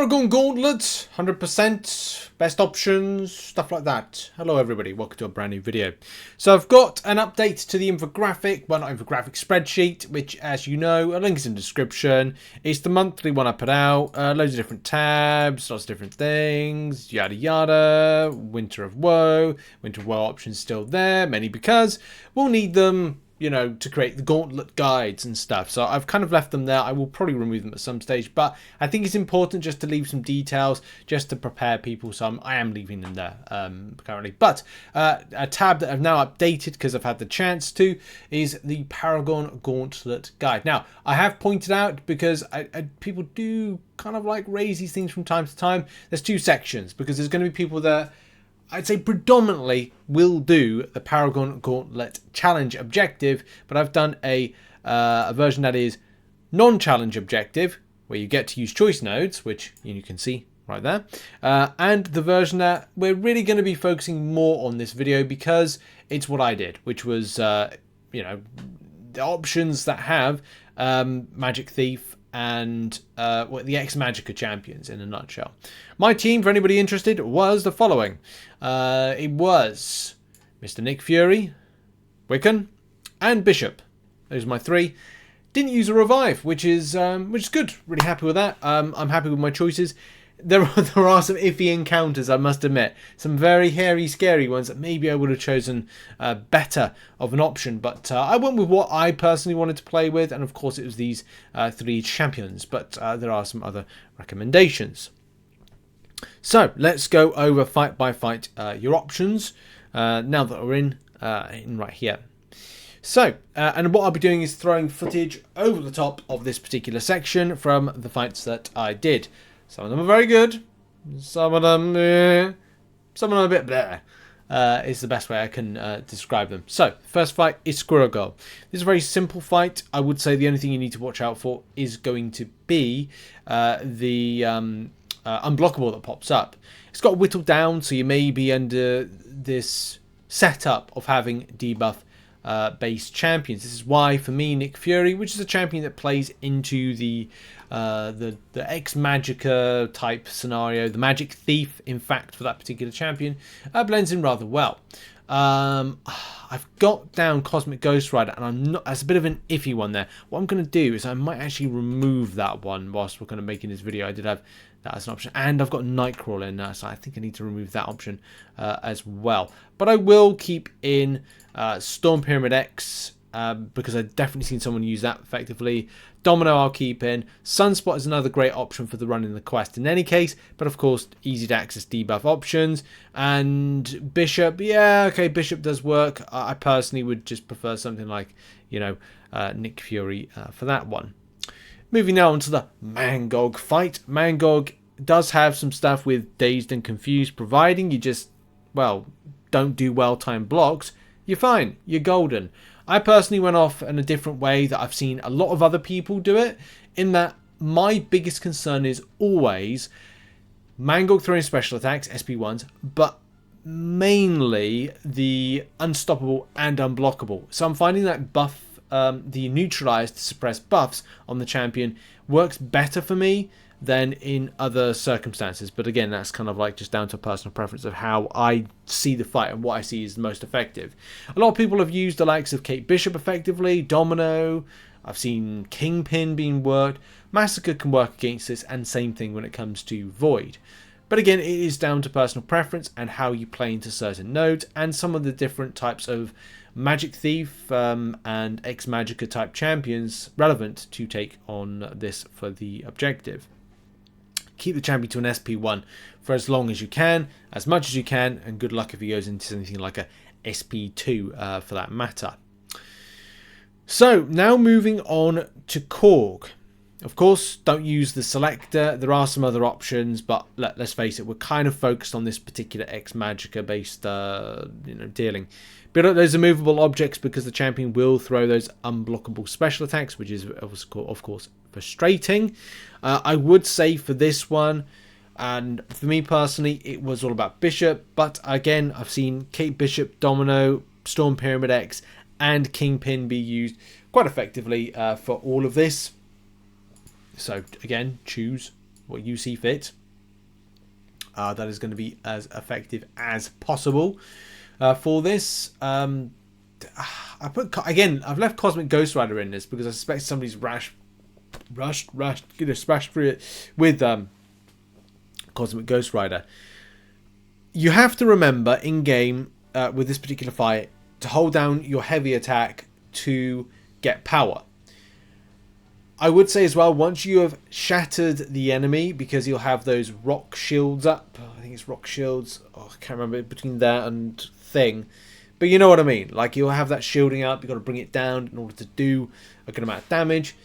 Paragon Gauntlet, 100%, best options, stuff like that. Hello everybody, welcome to a brand new video. So I've got an update to the infographic, well not infographic, spreadsheet, which as you know, a link is in the description. It's the monthly one I put out, loads of different tabs, lots of different things, yada yada, Winter of Woe options still there, mainly because we'll need them, you know, to create the gauntlet guides and stuff. So I've kind of left them there. I will probably remove them at some stage, but I think it's important just to leave some details just to prepare people. So I am leaving them there currently. But a tab that I've now updated because I've had the chance to is the Paragon Gauntlet guide. Now, I have pointed out, because people do kind of like raise these things from time to time, there's two sections, because there's going to be people that I'd say predominantly will do the Paragon Gauntlet challenge objective, but I've done a version that is non-challenge objective, where you get to use choice nodes, which you can see right there, and the version that we're really going to be focusing more on this video because it's what I did, which was, you know, the options that have Magic Thief and the X-Magica champions in a nutshell. My team, for anybody interested, was the following. It was Mr. Nick Fury, Wiccan, and Bishop. Those are my three. Didn't use a revive, which is good. Really happy with that. I'm happy with my choices. There are some iffy encounters, I must admit. Some very hairy, scary ones that maybe I would have chosen better of an option. But I went with what I personally wanted to play with. And of course, it was these three champions. But there are some other recommendations. So let's go over fight by fight your options now that we're in right here. So, and what I'll be doing is throwing footage over the top of this particular section from the fights that I did. Some of them are very good. Some of them a bit bleh. Is the best way I can describe them. So, first fight is Squirrel Girl. This is a very simple fight. I would say the only thing you need to watch out for is going to be the unblockable that pops up. It's got whittled down, so you may be under this setup of having debuff based champions. This is why, for me, Nick Fury, which is a champion that plays into the X-Magica type scenario, the Magic Thief, in fact, for that particular champion, blends in rather well. I've got down Cosmic Ghost Rider, and I'm not. That's a bit of an iffy one there. What I'm going to do is I might actually remove that one whilst we're kind of making this video. I did have that as an option, and I've got Nightcrawler in there, so I think I need to remove that option as well. But I will keep in Storm Pyramid X, because I've definitely seen someone use that effectively. Domino I'll keep in. Sunspot is another great option for the run in the quest in any case, but of course easy to access debuff options. And Bishop, yeah, okay, Bishop does work. I personally would just prefer something like, you know, Nick Fury for that one. Moving now on to the Mangog fight. Mangog does have some stuff with Dazed and Confused, providing you just, well, don't do well-timed blocks. You're fine. You're golden. I personally went off in a different way that I've seen a lot of other people do it, in that my biggest concern is always Mangog throwing special attacks, SP1s, but mainly the unstoppable and unblockable. So I'm finding that buff, the neutralize to suppress buffs on the champion works better for me than in other circumstances. But again, that's kind of like just down to personal preference of how I see the fight and what I see is the most effective. A lot of people have used the likes of Kate Bishop effectively, Domino. I've seen Kingpin being worked. Massacre can work against this, and same thing when it comes to Void. But again, it is down to personal preference and how you play into certain nodes and some of the different types of Magic Thief and X-Magica type champions relevant to take on this for the objective. Keep the champion to an SP1 for as long as you can, as much as you can, and good luck if he goes into anything like a SP2 for that matter. So now moving on to Korg. Of course, don't use the selector. There are some other options, but let's face it, we're kind of focused on this particular X-Magica based dealing. Build up those immovable objects because the champion will throw those unblockable special attacks, which is of course frustrating. I would say for this one, and for me personally, it was all about Bishop, but again, I've seen Kate Bishop, Domino, Storm Pyramid X, and Kingpin be used quite effectively for all of this. So again, choose what you see fit. That is going to be as effective as possible for this. I've left Cosmic Ghost Rider in this because I suspect somebody's smashed through it with Cosmic Ghost Rider. You have to remember in game with this particular fight to hold down your heavy attack to get power. I would say as well, once you have shattered the enemy, because you'll have those rock shields up. I think it's rock shields. Oh, I can't remember between that and thing. But you know what I mean. Like, you'll have that shielding up. You've got to bring it down in order to do a good amount of damage.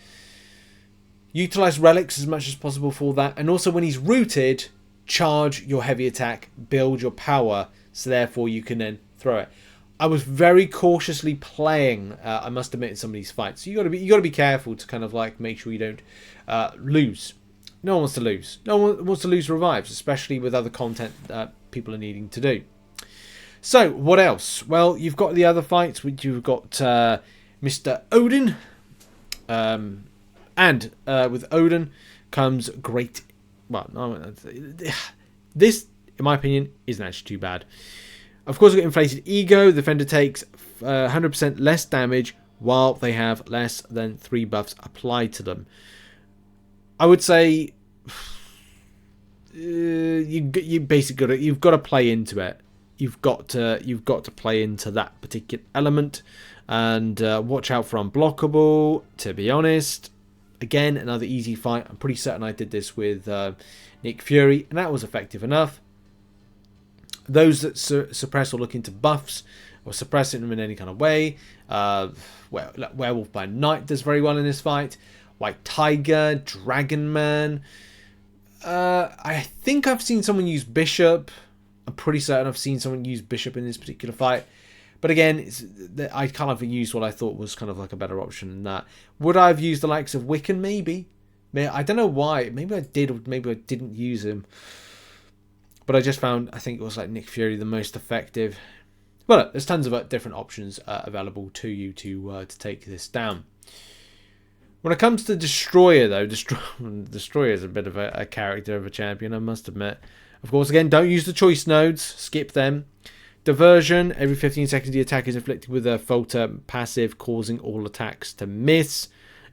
Utilize relics as much as possible for that. And also when he's rooted, charge your heavy attack. Build your power. So therefore you can then throw it. I was very cautiously playing, I must admit, in some of these fights. So you got to be careful to kind of like make sure you don't lose. No one wants to lose. No one wants to lose revives, especially with other content that people are needing to do. So what else? Well, you've got the other fights, which you've got Mr. Odin, and with Odin comes great. Well, no, this, in my opinion, isn't actually too bad. Of course, we've got Inflated Ego. The defender takes 100% less damage while they have less than 3 buffs applied to them. I would say you basically you've got to play into it. You've got to play into that particular element and watch out for unblockable. To be honest, again, another easy fight. I'm pretty certain I did this with Nick Fury, and that was effective enough. Those that suppress or look into buffs or suppressing them in any kind of way. Werewolf by Night does very well in this fight. White Tiger, Dragon Man. I think I've seen someone use Bishop. I'm pretty certain I've seen someone use Bishop in this particular fight. But again, I kind of used what I thought was kind of like a better option than that. Would I have used the likes of Wiccan? Maybe. I don't know why. Maybe I did, or maybe I didn't use him. But I just found, I think it was like Nick Fury the most effective. Well, look, there's tons of different options available to you to take this down. When it comes to Destroyer, though, Destroyer is a bit of a character of a champion, I must admit. Of course, again, don't use the choice nodes. Skip them. Diversion. Every 15 seconds, the attack is inflicted with a falter passive, causing all attacks to miss.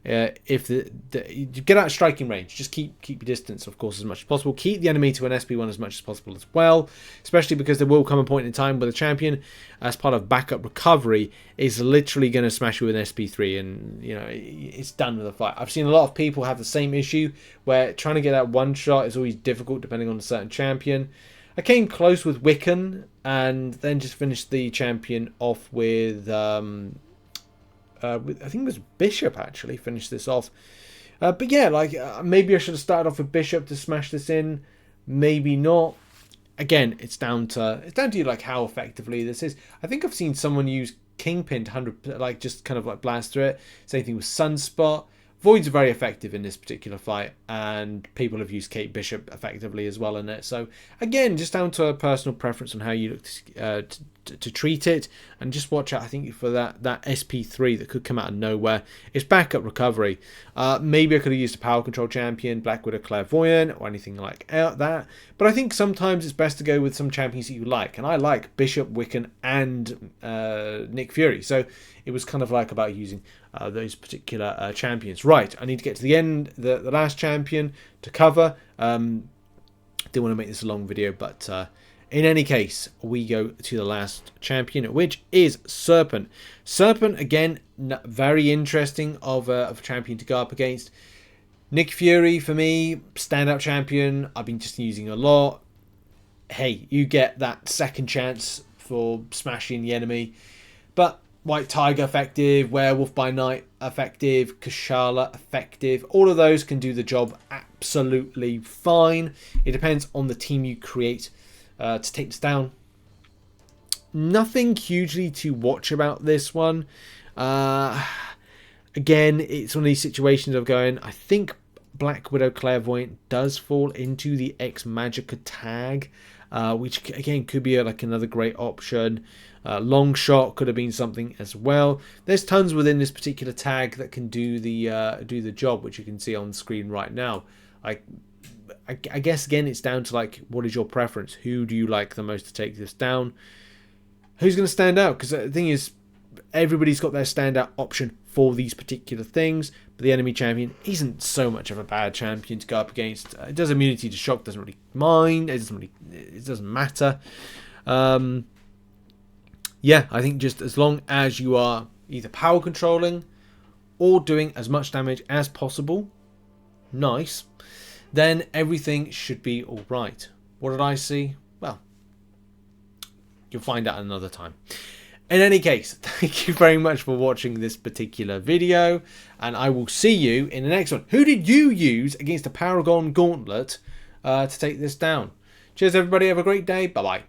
If you get out of striking range, just keep your distance, of course, as much as possible. Keep the enemy to an SP1 as much as possible as well, especially because there will come a point in time where the champion, as part of backup recovery, is literally going to smash you with an SP3, and you know it's done with the fight. I've seen a lot of people have the same issue where trying to get that one shot is always difficult depending on a certain champion. I came close with Wiccan and then just finished the champion off with I think it was Bishop actually finished this off. But yeah, like maybe I should have started off with Bishop to smash this in. Maybe not. Again, it's down to you, like how effectively this is. I think I've seen someone use Kingpin to 100, like just kind of like blast through it. Same thing with Sunspot. Voids are very effective in this particular fight, and people have used Kate Bishop effectively as well in it. So again, just down to a personal preference on how you look to treat it, and just watch out, I think, for that SP3 that could come out of nowhere. It's backup recovery. Maybe I could have used a power control champion, Black Widow Clairvoyant, or anything like that. But I think sometimes it's best to go with some champions that you like, and I like Bishop, Wiccan, and Nick Fury. So it was kind of like about using those particular champions. Right, I need to get to the end, the last champion to cover. Didn't want to make this a long video, but in any case, we go to the last champion, which is Serpent. Serpent, again, very interesting of a champion to go up against. Nick Fury, for me, standout champion. I've been just using a lot. Hey, you get that second chance for smashing the enemy. But White Tiger effective, Werewolf by Night effective, Kushala effective. All of those can do the job absolutely fine. It depends on the team you create to take this down. Nothing hugely to watch about this one. Again, it's one of these situations of going, I think Black Widow Clairvoyant does fall into the X-Magica tag, which again could be like another great option. Long Shot could have been something as well. There's tons within this particular tag that can do the job, which you can see on the screen right now. Like I guess again it's down to like, what is your preference? Who do you like the most to take this down? Who's going to stand out? Because the thing is, everybody's got their standout option for these particular things, but the enemy champion isn't so much of a bad champion to go up against. It does immunity to shock, doesn't really mind. It doesn't matter. Yeah, I think just as long as you are either power controlling or doing as much damage as possible, nice, then everything should be all right. What did I see? Well, you'll find out another time. In any case, thank you very much for watching this particular video, and I will see you in the next one. Who did you use against a Paragon Gauntlet to take this down? Cheers, everybody. Have a great day. Bye-bye.